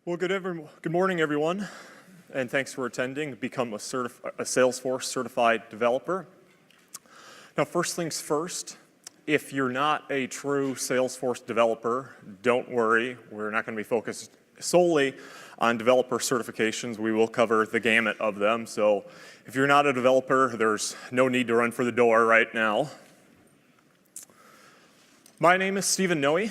Well, good morning, everyone, and thanks for attending. Become a Salesforce certified developer. Now, first things first, if you're not a true Salesforce developer, don't worry. We're not going to be focused solely on developer certifications. We will cover the gamut of them. So if you're not a developer, there's no need to run for the door right now. My name is Stephen Noe.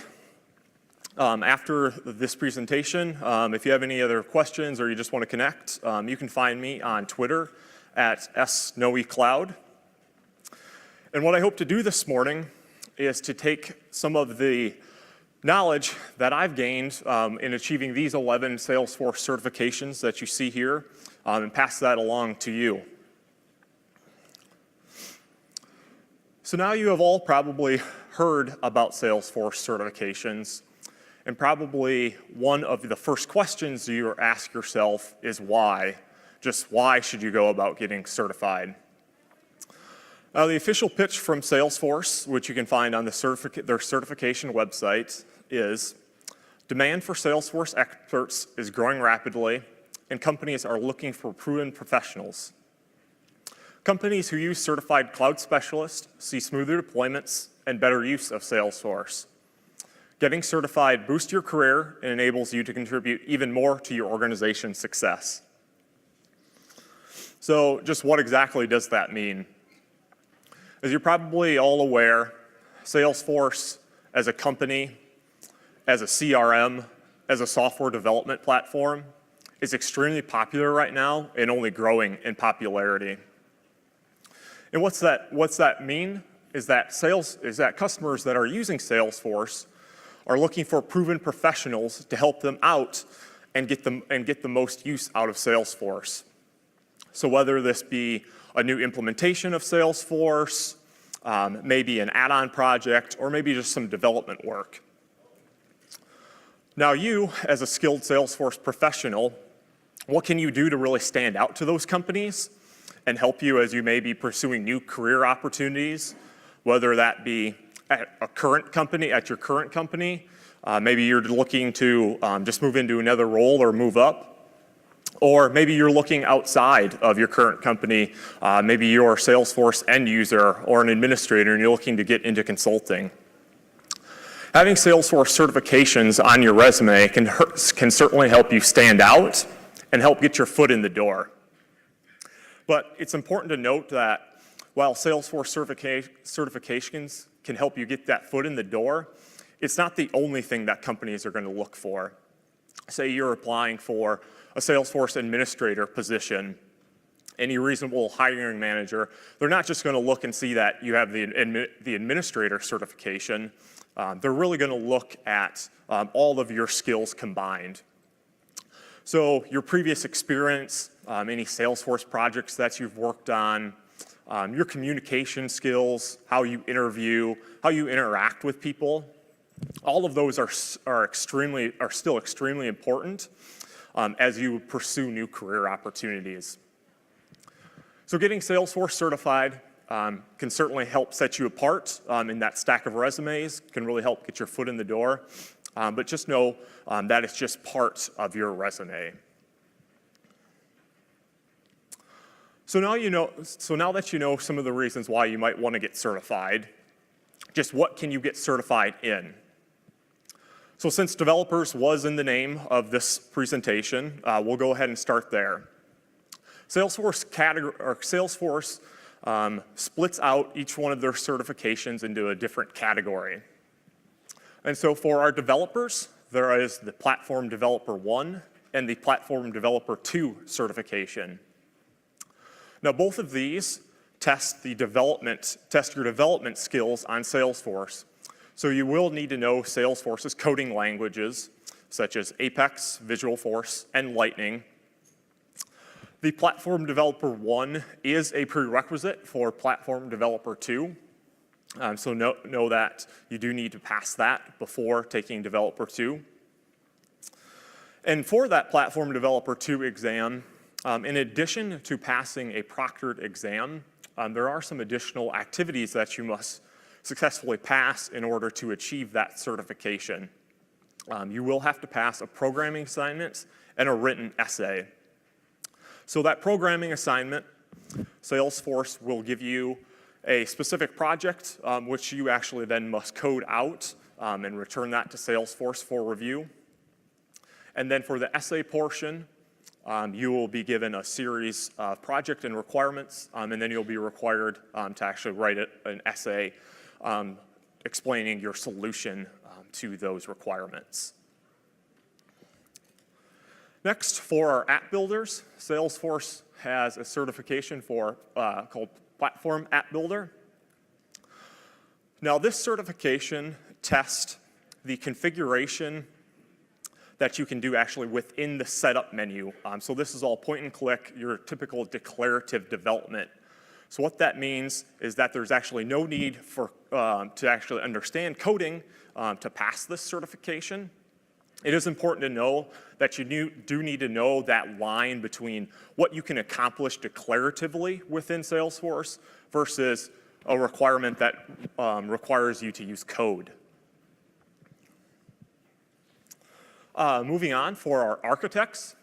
After this presentation, if you have any other questions or you just want to connect, you can find me on Twitter at @snowycloud. And what I hope to do this morning is to take some of the knowledge that I've gained in achieving these 11 Salesforce certifications that you see here and pass that along to you. So now you have all probably heard about Salesforce certifications. And probably one of the first questions you ask yourself is why? Just why should you go about getting certified? The official pitch from Salesforce, which you can find on their certification website, is demand for Salesforce experts is growing rapidly, and companies are looking for proven professionals. Companies who use certified cloud specialists see smoother deployments and better use of Salesforce. Getting certified boosts your career and enables you to contribute even more to your organization's success. So just what exactly does that mean? As you're probably all aware, Salesforce as a company, as a CRM, as a software development platform, is extremely popular right now and only growing in popularity. And what's that mean? Is that customers that are using Salesforce are looking for proven professionals to help them out and get the most use out of Salesforce. So whether this be a new implementation of Salesforce, maybe an add-on project, or maybe just some development work. Now you, as a skilled Salesforce professional, what can you do to really stand out to those companies and help you as you may be pursuing new career opportunities, whether that be at your current company, maybe you're looking to just move into another role or move up, or maybe you're looking outside of your current company, maybe you're a Salesforce end user or an administrator and you're looking to get into consulting. Having Salesforce certifications on your resume can certainly help you stand out and help get your foot in the door. But it's important to note that while Salesforce certifications can help you get that foot in the door, it's not the only thing that companies are going to look for. Say you're applying for a Salesforce administrator position. Any reasonable hiring manager, they're not just going to look and see that you have the administrator certification. They're really going to look at all of your skills combined. So your previous experience, any Salesforce projects that you've worked on, your communication skills, how you interview, how you interact with people, all of those are still extremely important as you pursue new career opportunities. So getting Salesforce certified can certainly help set you apart in that stack of resumes, can really help get your foot in the door, but just know that it's just part of your resume. So now that you know some of the reasons why you might want to get certified, just what can you get certified in? So since developers was in the name of this presentation, we'll go ahead and start there. Salesforce splits out each one of their certifications into a different category. And so for our developers, there is the Platform Developer 1 and the Platform Developer 2 certification. Now, both of these test your development skills on Salesforce. So you will need to know Salesforce's coding languages, such as Apex, Visualforce, and Lightning. The Platform Developer 1 is a prerequisite for Platform Developer 2. So know that you do need to pass that before taking Developer 2. And for that Platform Developer 2 exam, in addition to passing a proctored exam, there are some additional activities that you must successfully pass in order to achieve that certification. you will have to pass a programming assignment and a written essay. So that programming assignment, Salesforce will give you a specific project, which you actually then must code out and return that to Salesforce for review. And then for the essay portion, you will be given a series of project and requirements, and then you'll be required to actually write an essay explaining your solution to those requirements. Next, for our app builders, Salesforce has a certification for called Platform App Builder. Now, this certification tests the configuration that you can do actually within the setup menu. So this is all point and click, your typical declarative development. So what that means is that there's actually no need for to actually understand coding to pass this certification. It is important to know that you do need to know that line between what you can accomplish declaratively within Salesforce versus a requirement that requires you to use code. Moving on, for our architects,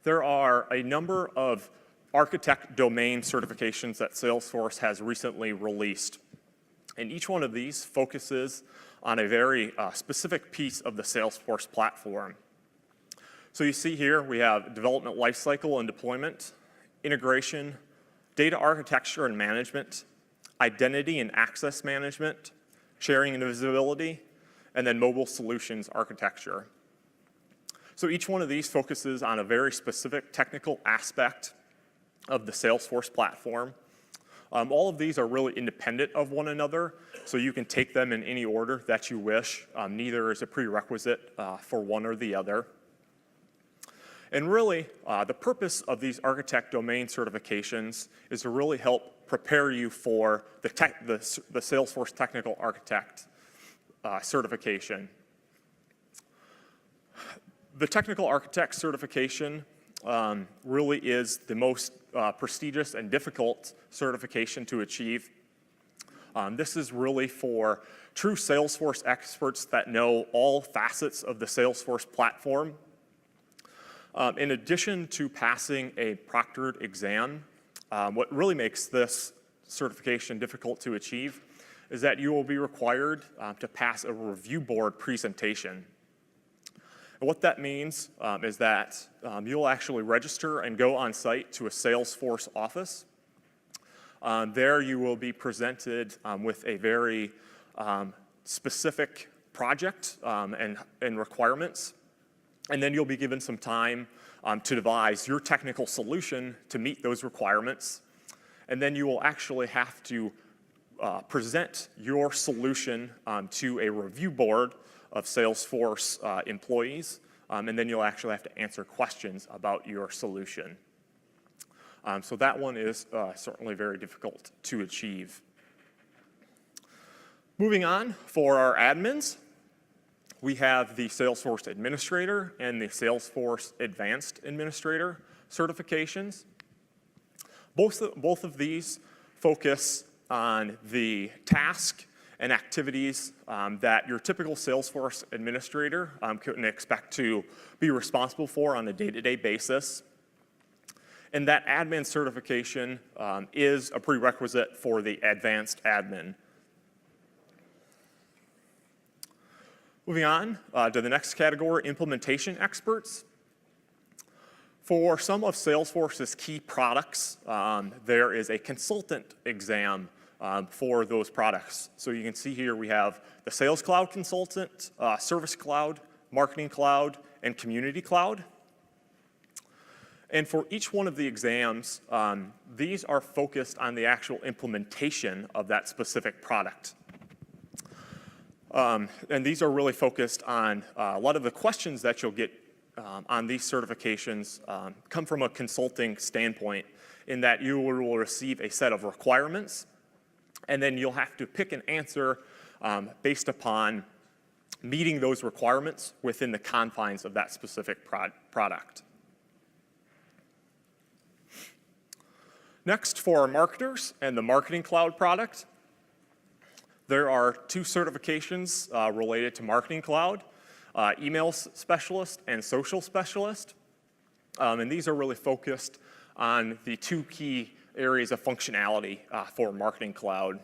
there are a number of architect domain certifications that Salesforce has recently released. And each one of these focuses on a very specific piece of the Salesforce platform. So you see here we have development lifecycle and deployment, integration, data architecture and management, identity and access management, sharing and visibility, and then mobile solutions architecture. So each one of these focuses on a very specific technical aspect of the Salesforce platform. All of these are really independent of one another, so you can take them in any order that you wish. Neither is a prerequisite for one or the other. And really, the purpose of these architect domain certifications is to really help prepare you for the Salesforce Technical Architect certification. The Technical Architect certification really is the most prestigious and difficult certification to achieve. This is really for true Salesforce experts that know all facets of the Salesforce platform. In addition to passing a proctored exam, what really makes this certification difficult to achieve is that you will be required to pass a review board presentation. And what that means is that you'll actually register and go on site to a Salesforce office. There you will be presented with a very specific project and requirements. And then you'll be given some time to devise your technical solution to meet those requirements. And then you will actually have to present your solution to a review board of Salesforce employees, and then you'll actually have to answer questions about your solution. So that one is certainly very difficult to achieve. Moving on, for our admins, we have the Salesforce Administrator and the Salesforce Advanced Administrator certifications. Both of these focus on the task and activities that your typical Salesforce administrator can expect to be responsible for on a day-to-day basis. And that admin certification is a prerequisite for the advanced admin. Moving on to the next category, implementation experts. For some of Salesforce's key products, there is a consultant exam for those products. So you can see here we have the Sales Cloud Consultant, Service Cloud, Marketing Cloud, and Community Cloud. And for each one of the exams, these are focused on the actual implementation of that specific product. And these are really focused on a lot of the questions that you'll get on these certifications come from a consulting standpoint, in that you will receive a set of requirements, and then you'll have to pick an answer based upon meeting those requirements within the confines of that specific product. Next, for our marketers and the Marketing Cloud product, there are two certifications related to Marketing Cloud. email specialist, and social specialist. And these are really focused on the two key areas of functionality for Marketing Cloud.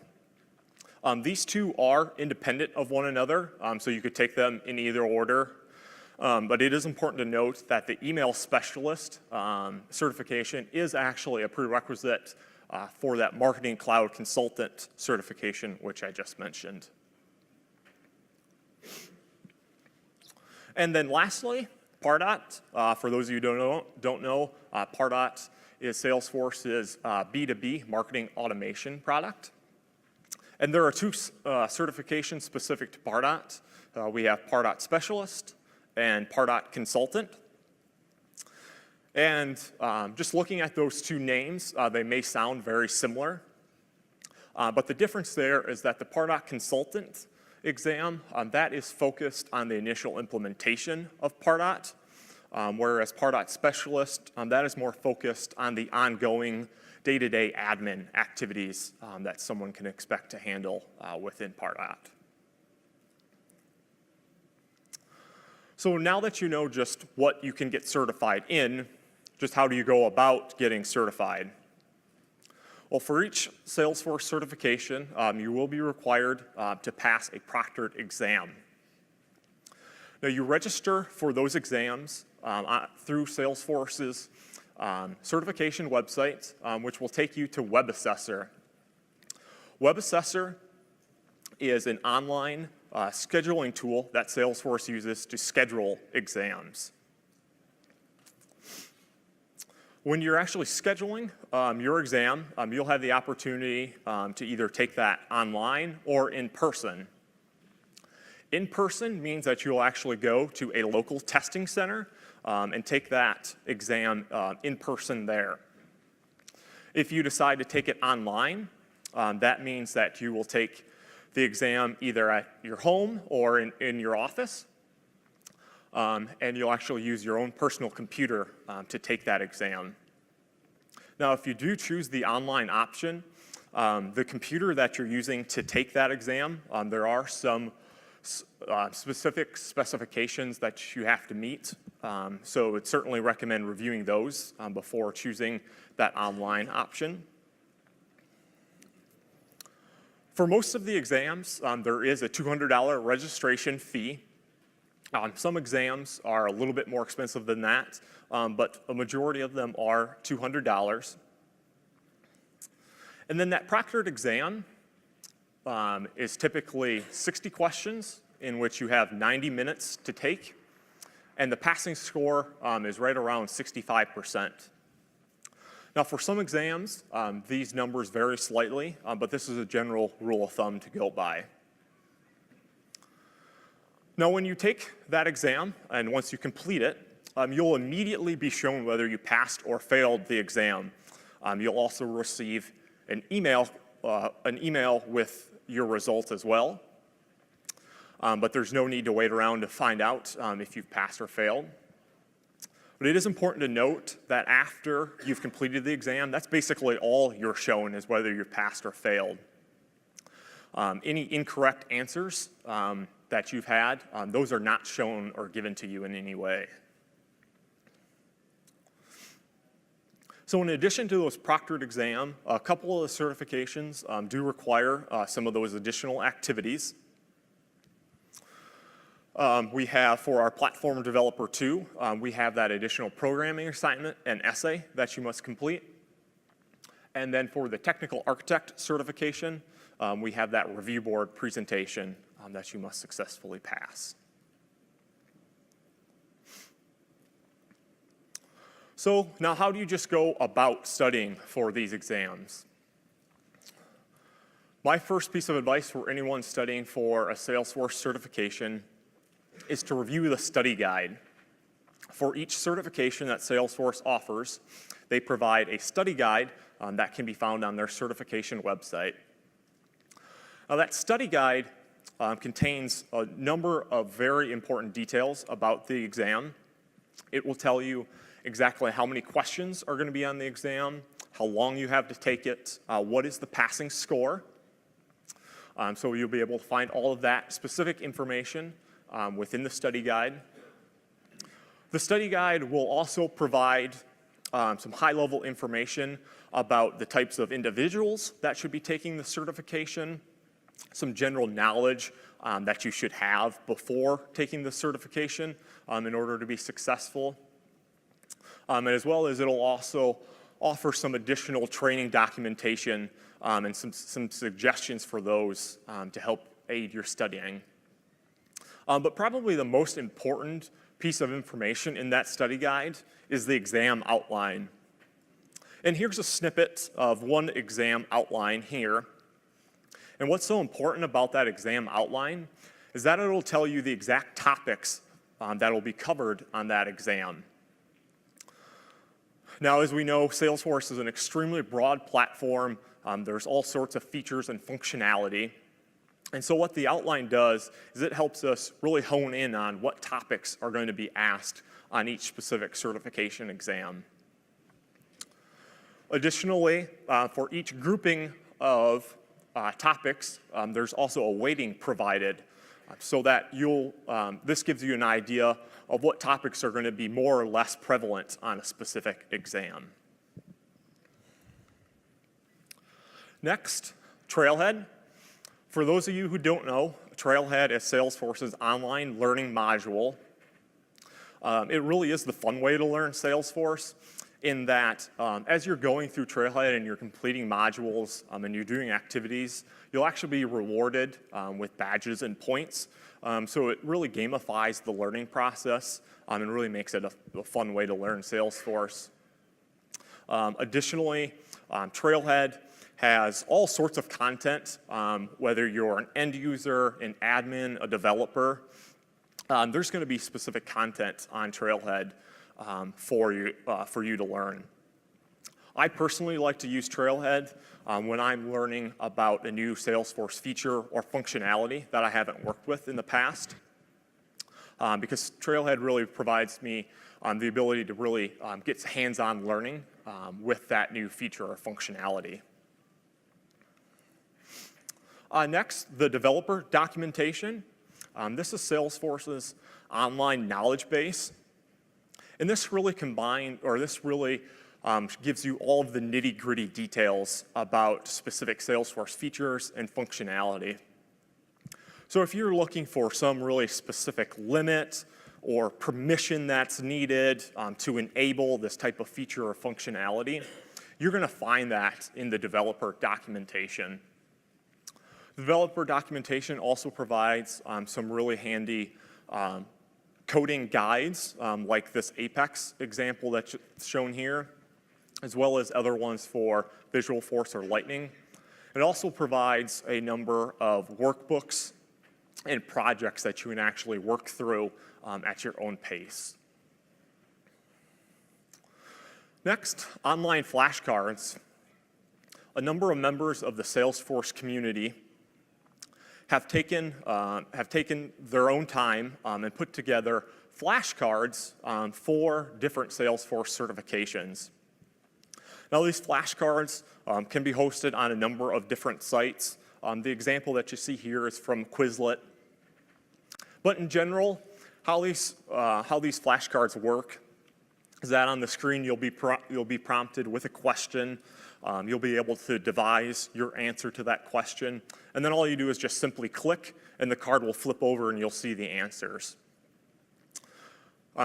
These two are independent of one another, so you could take them in either order. But it is important to note that the email specialist certification is actually a prerequisite for that Marketing Cloud consultant certification, which I just mentioned. And then lastly, Pardot. For those of you who don't know, Pardot is Salesforce's B2B marketing automation product. And there are two certifications specific to Pardot. We have Pardot Specialist and Pardot Consultant. And just looking at those two names, they may sound very similar. But the difference there is that the Pardot Consultant exam, that is focused on the initial implementation of Pardot, whereas Pardot Specialist, that is more focused on the ongoing day-to-day admin activities that someone can expect to handle within Pardot. So now that you know just what you can get certified in, just how do you go about getting certified? Well, for each Salesforce certification, you will be required to pass a proctored exam. Now, you register for those exams through Salesforce's certification website, which will take you to WebAssessor. WebAssessor is an online scheduling tool that Salesforce uses to schedule exams. When you're actually scheduling your exam, you'll have the opportunity to either take that online or in person. In person means that you'll actually go to a local testing center and take that exam in person there. If you decide to take it online, that means that you will take the exam either at your home or in your office, and you'll actually use your own personal computer to take that exam. Now, if you do choose the online option, the computer that you're using to take that exam, there are some specific specifications that you have to meet. So I would certainly recommend reviewing those before choosing that online option. For most of the exams, there is a $200 registration fee. Some exams are a little bit more expensive than that, but a majority of them are $200. And then that proctored exam is typically 60 questions in which you have 90 minutes to take, and the passing score is right around 65%. Now, for some exams, these numbers vary slightly, but this is a general rule of thumb to go by. Now, when you take that exam, and once you complete it, you'll immediately be shown whether you passed or failed the exam. You'll also receive an email with your results as well. But there's no need to wait around to find out if you've passed or failed. But it is important to note that after you've completed the exam, that's basically all you're shown is whether you've passed or failed. Any incorrect answers that you've had, those are not shown or given to you in any way. So in addition to those proctored exam, a couple of the certifications do require some of those additional activities. We have, for our Platform Developer 2, we have that additional programming assignment and essay that you must complete. And then for the Technical Architect certification, we have that review board presentation that you must successfully pass. So now how do you just go about studying for these exams? My first piece of advice for anyone studying for a Salesforce certification is to review the study guide. For each certification that Salesforce offers, they provide a study guide that can be found on their certification website. Now, that study guide contains a number of very important details about the exam. It will tell you exactly how many questions are going to be on the exam, how long you have to take it, what is the passing score. So you'll be able to find all of that specific information within the study guide. The study guide will also provide some high-level information about the types of individuals that should be taking the certification, some general knowledge that you should have before taking the certification in order to be successful. And as well as it'll also offer some additional training documentation and some suggestions for those to help aid your studying. But probably the most important piece of information in that study guide is the exam outline. And here's a snippet of one exam outline here. And what's so important about that exam outline is that it'll tell you the exact topics that will be covered on that exam. Now, as we know, Salesforce is an extremely broad platform. There's all sorts of features and functionality. And so what the outline does is it helps us really hone in on what topics are going to be asked on each specific certification exam. Additionally, for each grouping of topics, there's also a weighting provided so that this gives you an idea of what topics are going to be more or less prevalent on a specific exam. Next, Trailhead. For those of you who don't know, Trailhead is Salesforce's online learning module. It really is the fun way to learn Salesforce in that as you're going through Trailhead and you're completing modules and you're doing activities, you'll actually be rewarded with badges and points. So it really gamifies the learning process and really makes it a fun way to learn Salesforce. Additionally, Trailhead has all sorts of content, whether you're an end user, an admin, a developer. There's going to be specific content on Trailhead for you to learn. I personally like to use Trailhead when I'm learning about a new Salesforce feature or functionality that I haven't worked with in the past, because Trailhead really provides me the ability to really get hands-on learning with that new feature or functionality. Next, the developer documentation. This is Salesforce's online knowledge base. And this really gives you all of the nitty-gritty details about specific Salesforce features and functionality. So if you're looking for some really specific limit or permission that's needed to enable this type of feature or functionality, you're going to find that in the developer documentation. The developer documentation also provides some really handy coding guides, like this Apex example that's shown here, as well as other ones for Visualforce or Lightning. It also provides a number of workbooks and projects that you can actually work through at your own pace. Next, online flashcards. A number of members of the Salesforce community have taken their own time and put together flashcards for different Salesforce certifications. Now, these flashcards can be hosted on a number of different sites. The example that you see here is from Quizlet. But in general, how these flashcards work is that on the screen you'll be prompted with a question. You'll be able to devise your answer to that question. And then all you do is just simply click, and the card will flip over, and you'll see the answers.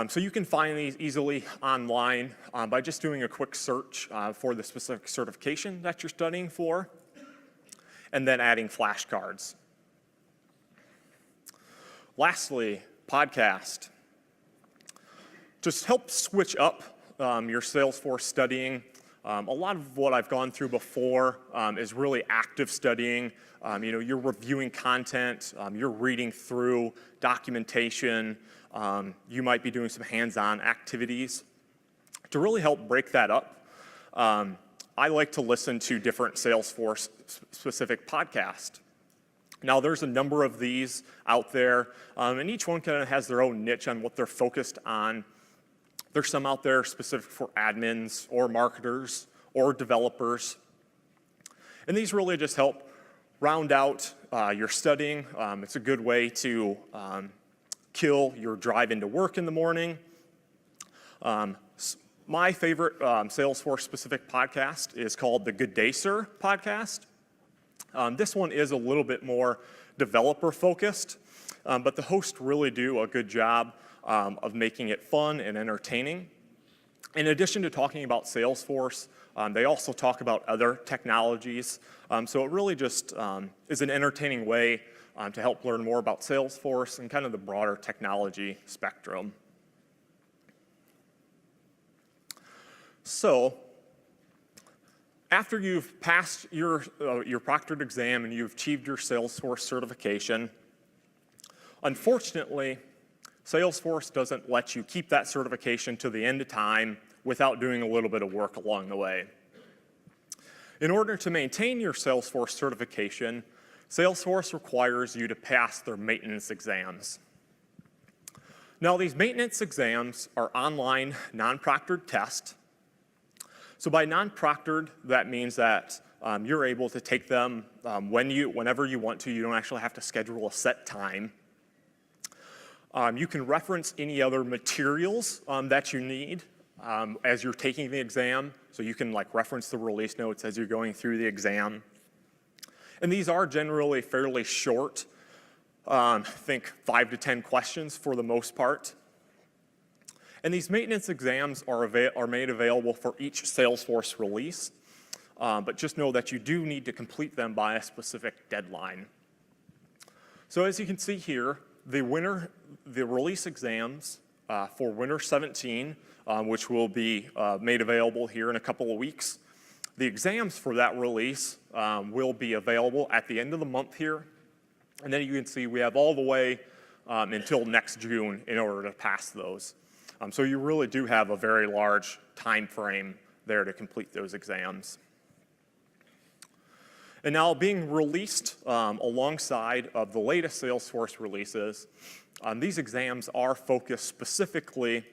So you can find these easily online by just doing a quick search for the specific certification that you're studying for, and then adding flashcards. Lastly, podcast. Just help switch up your Salesforce studying. A lot of what I've gone through before is really active studying. You're reviewing content, you're reading through documentation, you might be doing some hands-on activities. To really help break that up, I like to listen to different Salesforce-specific podcasts. Now, there's a number of these out there, and each one kind of has their own niche on what they're focused on. There's some out there specific for admins or marketers or developers. And these really just help round out your studying. It's a good way to kill your drive into work in the morning. My favorite Salesforce-specific podcast is called the Good Day Sir podcast. This one is a little bit more developer-focused, but the hosts really do a good job of making it fun and entertaining. In addition to talking about Salesforce, they also talk about other technologies. So it really just is an entertaining way to help learn more about Salesforce and kind of the broader technology spectrum. So after you've passed your proctored exam and you've achieved your Salesforce certification, unfortunately, Salesforce doesn't let you keep that certification to the end of time without doing a little bit of work along the way. In order to maintain your Salesforce certification, Salesforce requires you to pass their maintenance exams. Now, these maintenance exams are online, non-proctored tests. So by non-proctored, that means that you're able to take them whenever you want to. You don't actually have to schedule a set time. You can reference any other materials that you need as you're taking the exam. So you can reference the release notes as you're going through the exam. And these are generally fairly short. I think 5 to 10 questions for the most part. And these maintenance exams are made available for each Salesforce release, but just know that you do need to complete them by a specific deadline. So as you can see here, the release exams for Winter 17, which will be made available here in a couple of weeks, the exams for that release will be available at the end of the month here. And then you can see we have all the way until next June in order to pass those. So you really do have a very large time frame there to complete those exams. And now being released alongside of the latest Salesforce releases, these exams are focused specifically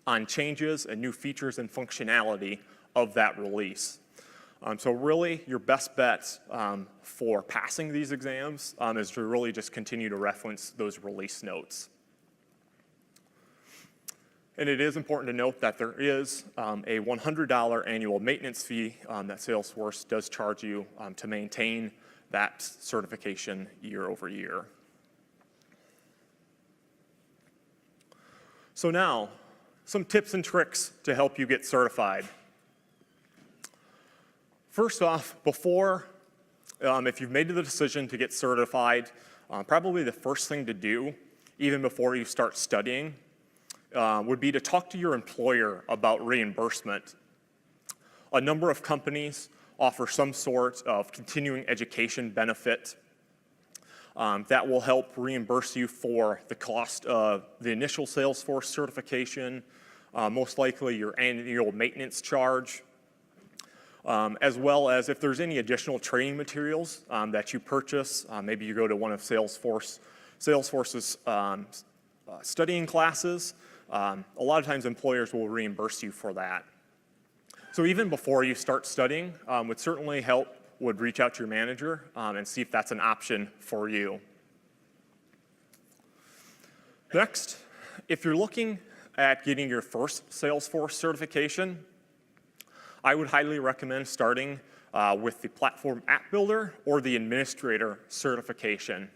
on changes and new features and functionality of that release. So really your best bet for passing these exams is to really just continue to reference those release notes. And it is important to note that there is a $100 annual maintenance fee that Salesforce does charge you to maintain that certification year over year. So now, some tips and tricks to help you get certified. First off, if you've made the decision to get certified, probably the first thing to do, even before you start studying, would be to talk to your employer about reimbursement. A number of companies offer some sort of continuing education benefit that will help reimburse you for the cost of the initial Salesforce certification, most likely your annual maintenance charge, as well as if there's any additional training materials that you purchase. Maybe you go to one of Salesforce's studying classes. A lot of times employers will reimburse you for that. So even before you start studying, would certainly help, would reach out to your manager and see if that's an option for you. Next, if you're looking at getting your first Salesforce certification, I would highly recommend starting with the Platform App Builder or the Administrator certification.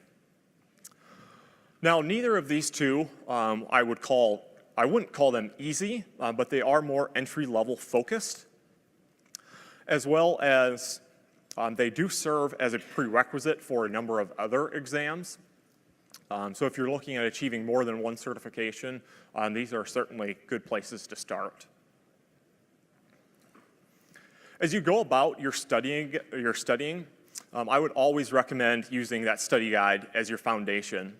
Now, neither of these two I wouldn't call them easy, but they are more entry-level focused, as well as they do serve as a prerequisite for a number of other exams. So if you're looking at achieving more than one certification, these are certainly good places to start. As you go about your studying, I would always recommend using that study guide as your foundation.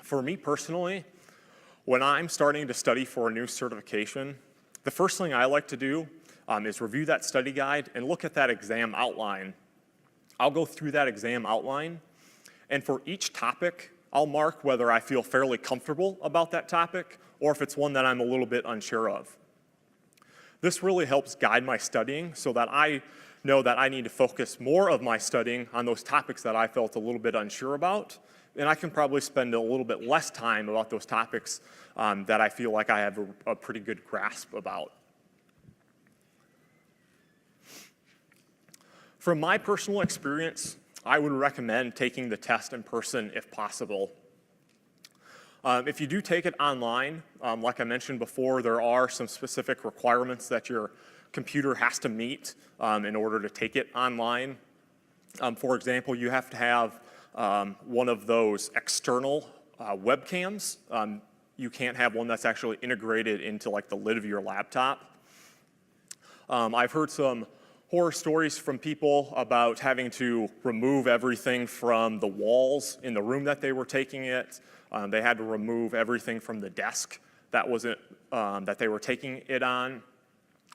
For me personally, when I'm starting to study for a new certification, the first thing I like to do is review that study guide and look at that exam outline. I'll go through that exam outline, and for each topic, I'll mark whether I feel fairly comfortable about that topic or if it's one that I'm a little bit unsure of. This really helps guide my studying so that I know that I need to focus more of my studying on those topics that I felt a little bit unsure about And I can probably spend a little bit less time about those topics that I feel like I have a pretty good grasp about. From my personal experience, I would recommend taking the test in person if possible. If you do take it online, like I mentioned before, there are some specific requirements that your computer has to meet in order to take it online. For example, you have to have one of those external webcams. You can't have one that's actually integrated into like the lid of your laptop. I've heard some horror stories from people about having to remove everything from the walls in the room that they were taking it. They had to remove everything from the desk that they were taking it on.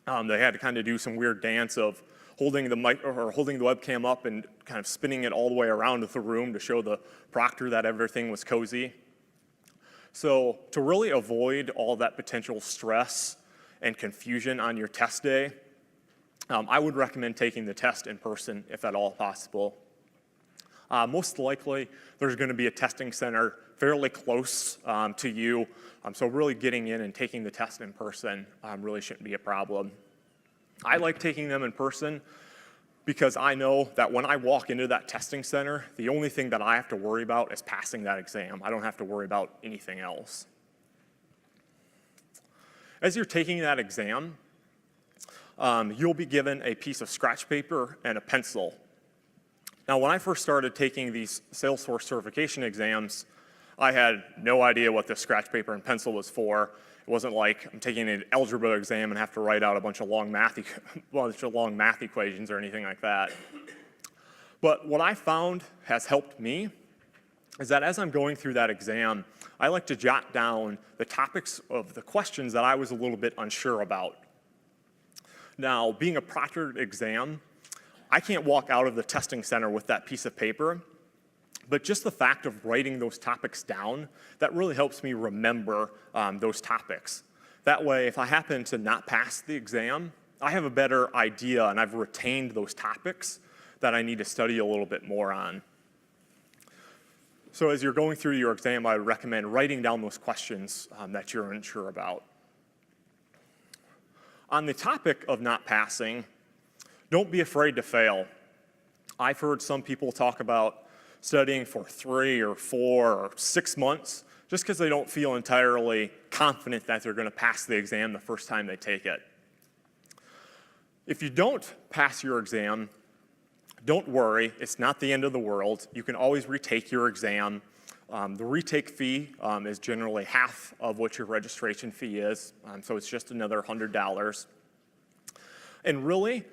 They had to kind of do some weird dance of holding the mic or holding the webcam up and kind of spinning it all the way around the room to show the proctor that everything was cozy. So to really avoid all that potential stress and confusion on your test day, I would recommend taking the test in person if at all possible. Most likely, there's going to be a testing center fairly close to you, so really getting in and taking the test in person really shouldn't be a problem. I like taking them in person because I know that when I walk into that testing center, the only thing that I have to worry about is passing that exam. I don't have to worry about anything else. As you're taking that exam, you'll be given a piece of scratch paper and a pencil. Now, when I first started taking these Salesforce certification exams, I had no idea what the scratch paper and pencil was for. It wasn't like I'm taking an algebra exam and have to write out a bunch of long math equations or anything like that. But what I found has helped me is that as I'm going through that exam, I like to jot down the topics of the questions that I was a little bit unsure about. Now, being a proctored exam, I can't walk out of the testing center with that piece of paper, but just the fact of writing those topics down, that really helps me remember those topics. That way, if I happen to not pass the exam, I have a better idea and I've retained those topics that I need to study a little bit more on. So as you're going through your exam, I would recommend writing down those questions that you're unsure about. On the topic of not passing, don't be afraid to fail. I've heard some people talk about studying for 3 or 4 or 6 months just because they don't feel entirely confident that they're going to pass the exam the first time they take it. If you don't pass your exam, don't worry. It's not the end of the world. You can always retake your exam. The retake fee is generally half of what your registration fee is, so it's just another $100. And really,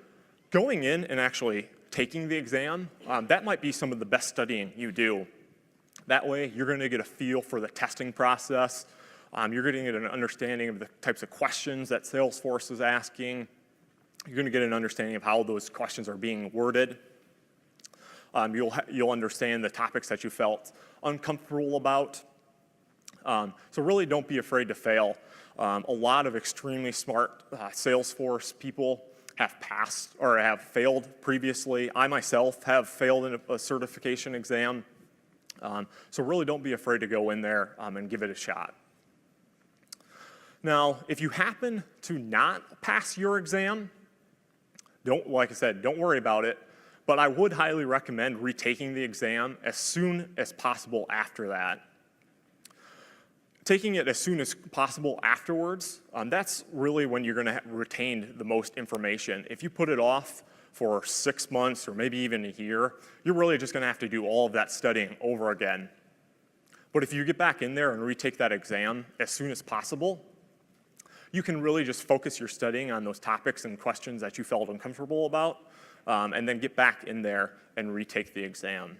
going in and actually taking the exam, that might be some of the best studying you do. That way, you're going to get a feel for the testing process. You're going to get an understanding of the types of questions that Salesforce is asking. You're going to get an understanding of how those questions are being worded. You'll understand the topics that you felt uncomfortable about. So really don't be afraid to fail. A lot of extremely smart Salesforce people have passed or have failed previously. I myself have failed in a certification exam. So really don't be afraid to go in there and give it a shot. Now, if you happen to not pass your exam, like I said, don't worry about it. But I would highly recommend retaking the exam as soon as possible after that. Taking it as soon as possible afterwards, that's really when you're going to retain the most information. If you put it off for 6 months or maybe even a year, you're really just going to have to do all of that studying over again. But if you get back in there and retake that exam as soon as possible, you can really just focus your studying on those topics and questions that you felt uncomfortable about, and then get back in there and retake the exam.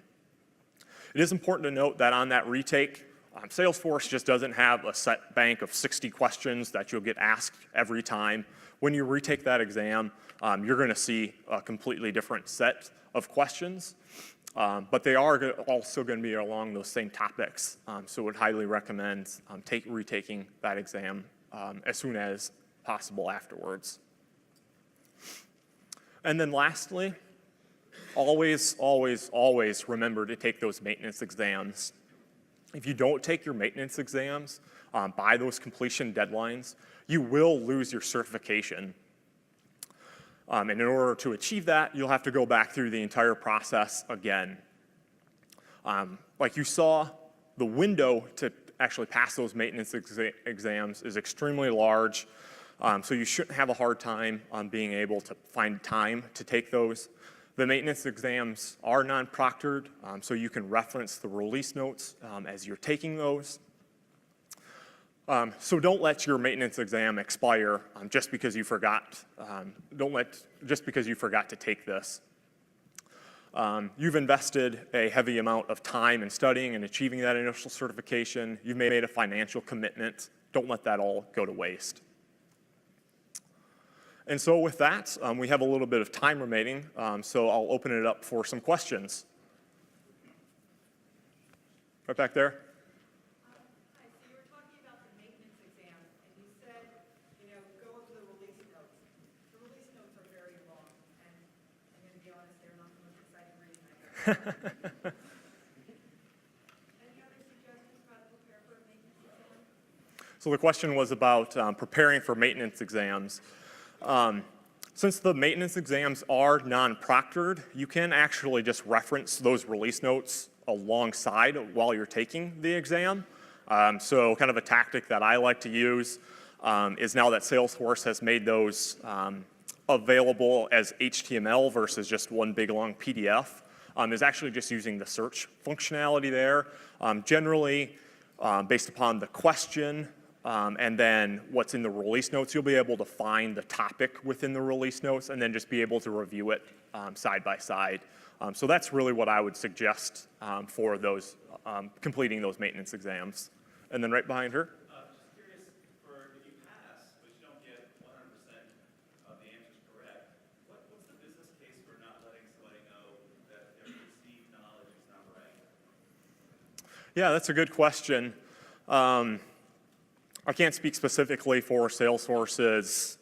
It is important to note that on that retake, Salesforce just doesn't have a set bank of 60 questions that you'll get asked every time. When you retake that exam, you're going to see a completely different set of questions, but they are also going to be along those same topics. So I would highly recommend retaking that exam as soon as possible afterwards. And then lastly, always, always, always remember to take those maintenance exams. if you don't take your maintenance exams by those completion deadlines, you will lose your certification. And in order to achieve that, you'll have to go back through the entire process again. Like you saw, the window to actually pass those maintenance exams is extremely large, so you shouldn't have a hard time on being able to find time to take those. The maintenance exams are non-proctored, so you can reference the release notes as you're taking those. So don't let your maintenance exam expire just because you forgot. Just because you forgot to take this. You've invested a heavy amount of time in studying and achieving that initial certification. You've made a financial commitment. Don't let that all go to waste. And so with that, we have a little bit of time remaining, so I'll open it up for some questions. Right back there. Hi, so you were talking about the maintenance exam, and you said, go over the release notes. The release notes are very long, and I'm going to be honest, they're not the most exciting reading I've ever. Any other suggestions for how to prepare for a maintenance exam? So the question was about preparing for maintenance exams. Since the maintenance exams are non-proctored, you can actually just reference those release notes alongside while you're taking the exam. So kind of a tactic that I like to use is now that Salesforce has made those available as HTML versus just one big long PDF, is actually just using the search functionality there. Generally, based upon the question, and then what's in the release notes, you'll be able to find the topic within the release notes and then just be able to review it side by side. So that's really what I would suggest for those completing those maintenance exams. And then right behind her. Just curious, if you pass, but you don't get 100% of the answers correct, what's the business case for not letting somebody know that their perceived knowledge is not right? Yeah, that's a good question. I can't speak specifically for Salesforce's,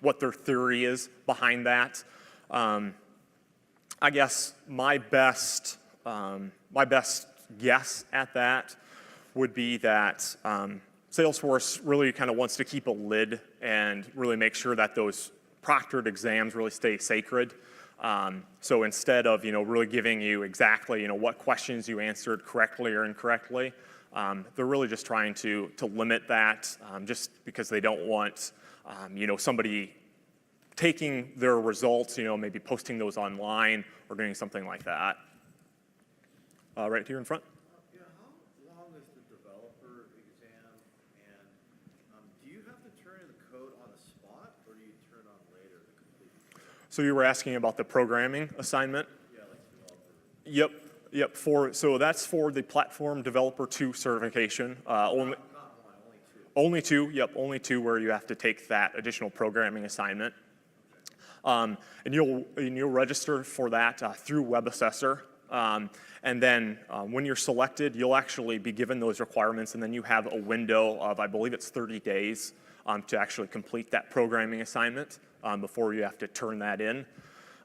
what their theory is behind that. I guess my best guess at that would be that Salesforce really kind of wants to keep a lid and really make sure that those proctored exams really stay sacred. So instead of really giving you exactly what questions you answered correctly or incorrectly, they're really just trying to limit that, just because they don't want somebody taking their results, maybe posting those online or doing something like that. Right here in front. Yeah, how long is the developer exam, and do you have to turn in the code on the spot, or do you turn it on later to complete? So you were asking about the programming assignment? Yeah, like developer. Yep. So that's for the Platform Developer 2 certification. Not one, only two. Only two where you have to take that additional programming assignment. And you'll register for that through WebAssessor. And then when you're selected, you'll actually be given those requirements, and then you have a window of, I believe it's 30 days to actually complete that programming assignment before you have to turn that in.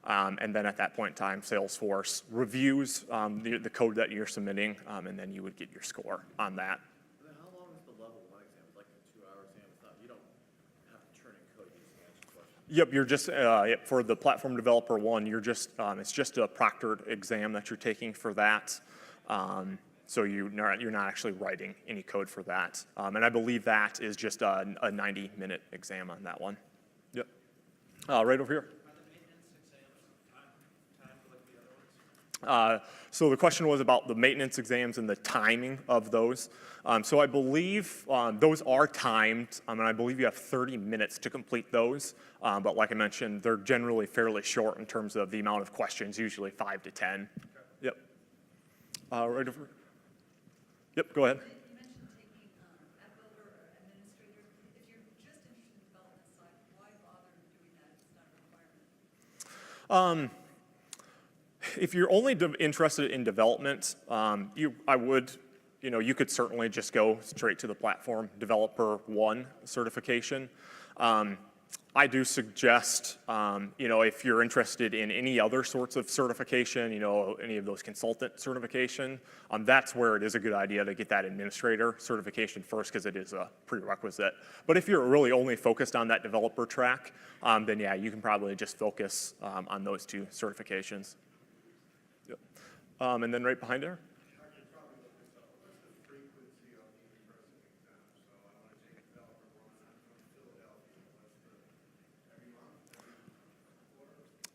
And then at that point in time, Salesforce reviews the code that you're submitting, and then you would get your score on that. And then how long is the level 1 exam? It's like a 2-hour exam. It's not, you don't have to turn in code, you just answer questions. Yep, you're just, for the Platform Developer 1, you're just, it's just a proctored exam that you're taking for that. So you're not actually writing any code for that. And I believe that is just a 90-minute exam on that one. Yep. Right over here. So the question was about the maintenance exams and the timing of those. So I believe those are timed, and I believe you have 30 minutes to complete those. But like I mentioned, they're generally fairly short in terms of the amount of questions, usually 5 to 10. Okay. Yep. Right over. Yep, go ahead. You mentioned taking app builder or administrator. If you're just interested in the development side, why bother doing that? It's not a requirement. If you're only interested in development, you could certainly just go straight to the Platform Developer 1 certification. I do suggest, if you're interested in any other sorts of certification, any of those consultant certification, that's where it is a good idea to get that administrator certification first because it is a prerequisite. But if you're really only focused on that developer track, then yeah, you can probably just focus on those 2 certifications. Yep. And then right behind her.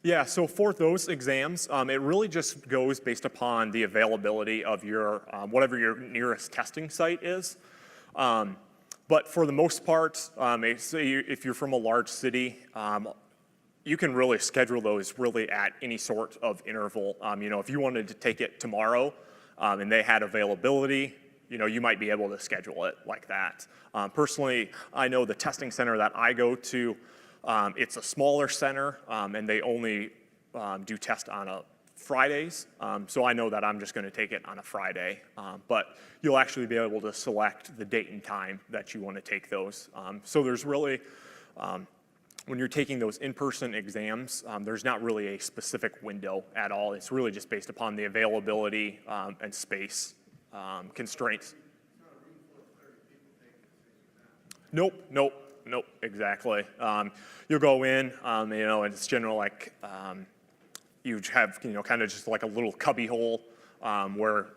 Yeah, so for those exams, it really just goes based upon the availability of your, whatever your nearest testing site is. But for the most part, say if you're from a large city, you can really schedule those really at any sort of interval. If you wanted to take it tomorrow and they had availability, you might be able to schedule it like that. Personally, I know the testing center that I go to, it's a smaller center, and they only do test on Fridays, so I know that I'm just going to take it on a Friday. But you'll actually be able to select the date and time that you want to take those. So there's really, when you're taking those in-person exams, there's not really a specific window at all. It's really just based upon the availability and space constraints. Nope, exactly. You'll go in, and it's general like you have, kind of just like a little cubby hole where,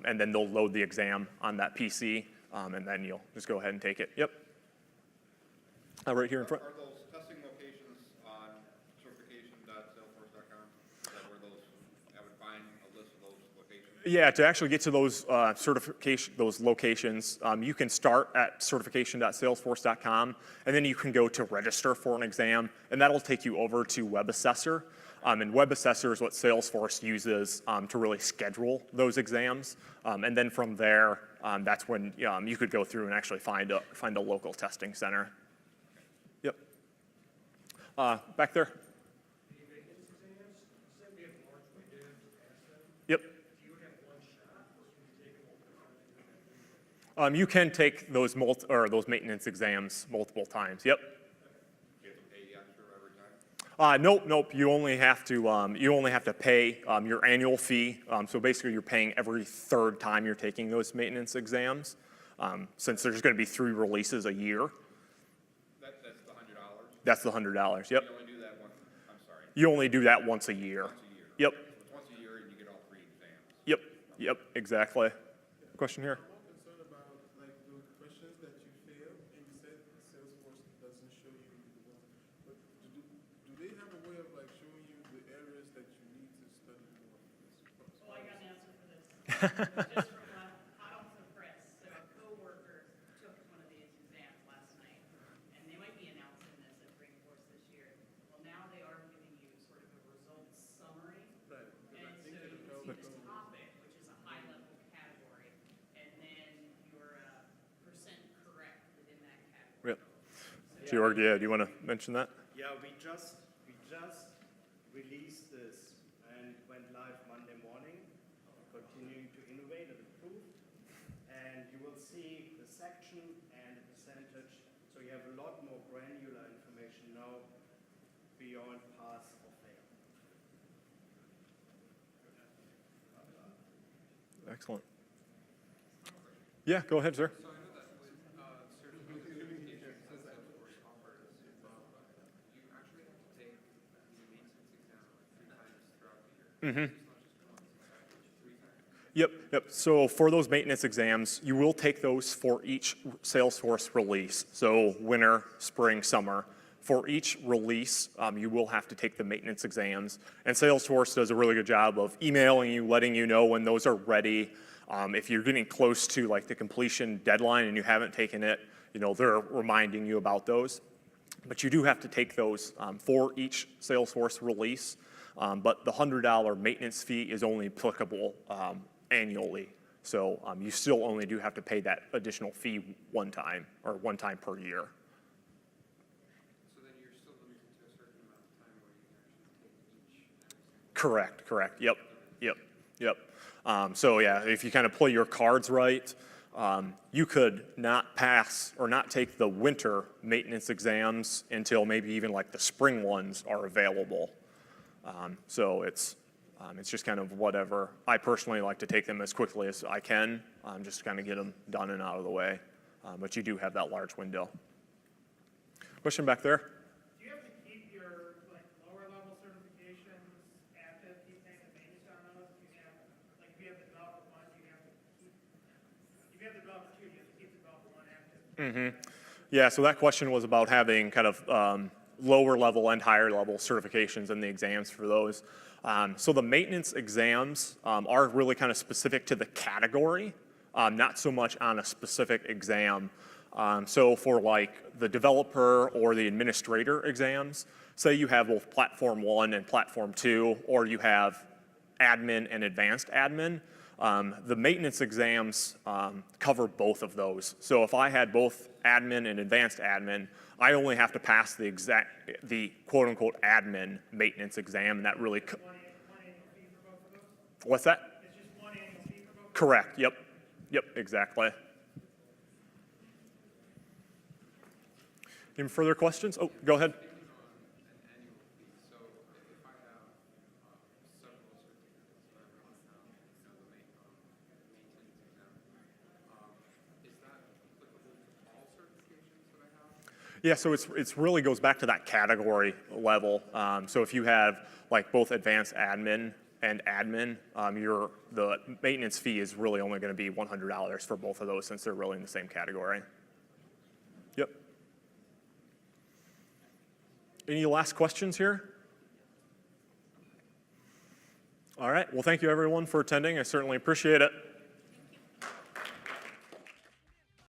and then they'll load the exam on that PC, and then you'll just go ahead and take it. Yep. Right here in front. Are those testing locations on certification.salesforce.com? Is that where I would find a list of those locations? Yeah, to actually get to those those locations, you can start at certification.salesforce.com, and then you can go to register for an exam, and that'll take you over to Web Assessor. And Web Assessor is what Salesforce uses to really schedule those exams. And then from there, that's when you could go through and actually find a local testing center. Yep. Back there. Yep. You can take those those maintenance exams multiple times. Yep. You have to pay extra every time? Nope. You only have to pay your annual fee. So basically, you're paying every 3rd time you're taking those maintenance exams. Since there's going to be 3 releases a year. That's the $100? That's the $100. Yep. You only do that once. I'm sorry. You only do that once a year. Once a year. Yep. So it's once a year and you get all 3 exams. Yep. Exactly. Question here. Concerned about like the questions that you fail, and you said Salesforce doesn't show you the ones, but do they have a way of like showing you the areas that you need to study more? Well, I got an answer for this. Just from hot off the press. So a coworker took one of these exams last night, and they might be announcing this at Dreamforce this year. Well, now they are giving you sort of a results summary. Right. And so you can see the topic, which is a high-level category, and then your percent correct within that category. Yep. Georg, do you want to mention that? Yeah, we just released this and went live Monday morning, continuing to innovate and improve. And you will see the section and the percentage, so you have a lot more granular information now beyond pass or fail. Excellent. Yeah, go ahead, sir. So I know that with certifications that Salesforce offers, you actually have to take the maintenance exam 3 times throughout the year. It's not just once, it's 3 times. Yep. So for those maintenance exams, you will take those for each Salesforce release. So winter, spring, summer. For each release, you will have to take the maintenance exams. And Salesforce does a really good job of emailing you, letting you know when those are ready. If you're getting close to like the completion deadline and you haven't taken it, they're reminding you about those. But you do have to take those for each Salesforce release. But the $100 maintenance fee is only applicable annually. So you still only do have to pay that additional fee one time per year. So then you're still limited to a certain amount of time where you can actually take each exam. Correct. Yep. So yeah, if you kind of play your cards right, you could not pass or not take the winter maintenance exams until maybe even like the spring ones are available. So it's just kind of whatever. I personally like to take them as quickly as I can, just to kind of get them done and out of the way. But you do have that large window. Question back there? Do you have to keep your like lower level certifications active, keep paying the maintenance on those? Do you have, like if you have the developer one, do you have to keep, if you have the developer two, you have to keep the developer one active? Yeah, so that question was about having kind of lower level and higher level certifications and the exams for those. So the maintenance exams are really kind of specific to the category, not so much on a specific exam. So for like the developer or the administrator exams, say you have both Platform 1 and Platform 2, or you have admin and advanced admin, the maintenance exams cover both of those. So if I had both admin and advanced admin, I only have to pass the quote unquote admin maintenance exam, and that really, One annual fee for both of those? what's that? It's just one annual fee for both of those? Correct, yep, exactly. Any further questions? Oh, go ahead. Speaking on an annual fee, so if I have several certificates that I want to have, the maintenance exam, is that applicable to all certifications that I have? Yeah, so it's really goes back to that category level. So if you have like both advanced admin and admin, the maintenance fee is really only going to be $100 for both of those, since they're really in the same category. Yep. Any last questions here? All right, well, thank you everyone for attending. I certainly appreciate it.